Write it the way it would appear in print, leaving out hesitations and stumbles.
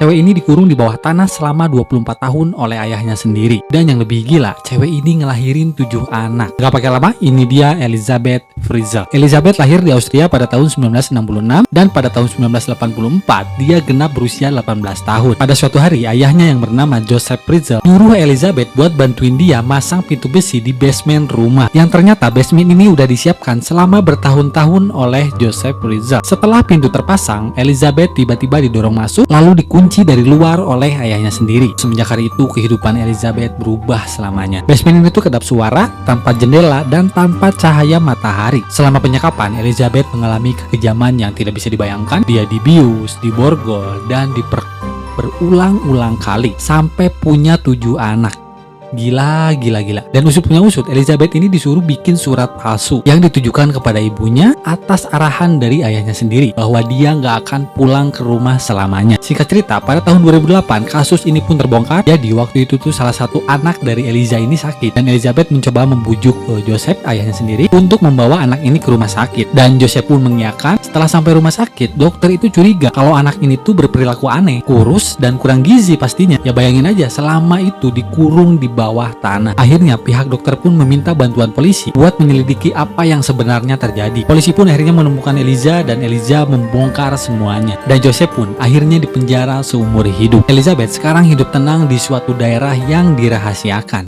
Cewek ini dikurung di bawah tanah selama 24 tahun oleh ayahnya sendiri. Dan yang lebih gila, cewek ini ngelahirin 7 anak. Gak pakai lama, ini dia Elisabeth Fritzl. Elizabeth lahir di Austria pada tahun 1966 dan pada tahun 1984 dia genap berusia 18 tahun. Pada suatu hari, ayahnya yang bernama Joseph Fritzl nyuruh Elizabeth buat bantuin dia masang pintu besi di basement rumah. Yang ternyata basement ini udah disiapkan selama bertahun-tahun oleh Joseph Fritzl. Setelah pintu terpasang, Elizabeth tiba-tiba didorong masuk lalu dikunci dari luar oleh ayahnya sendiri. Semenjak hari itu, kehidupan Elizabeth berubah selamanya. Basement ini tuh kedap suara, tanpa jendela, dan tanpa cahaya matahari. Selama penyekapan, Elizabeth mengalami kekejaman yang tidak bisa dibayangkan. Dia dibius, diborgol, dan berulang-ulang kali sampai punya 7 anak. Gila. Dan usut punya usut, Elizabeth ini disuruh bikin surat palsu yang ditujukan kepada ibunya atas arahan dari ayahnya sendiri bahwa dia nggak akan pulang ke rumah selamanya. Singkat cerita, pada tahun 2008 kasus ini pun terbongkar. Jadi waktu itu tuh salah satu anak dari Eliza ini sakit dan Elizabeth mencoba membujuk Joseph, ayahnya sendiri, untuk membawa anak ini ke rumah sakit. Dan Joseph pun mengiyakan. Setelah sampai rumah sakit, dokter itu curiga kalau anak ini tuh berperilaku aneh, kurus dan kurang gizi pastinya. Ya bayangin aja, selama itu dikurung di bawah tanah. Akhirnya pihak dokter pun meminta bantuan polisi buat menyelidiki apa yang sebenarnya terjadi. Polisi pun akhirnya menemukan Eliza dan Eliza membongkar semuanya. Dan Joseph pun akhirnya dipenjara seumur hidup. Elizabeth sekarang hidup tenang di suatu daerah yang dirahasiakan.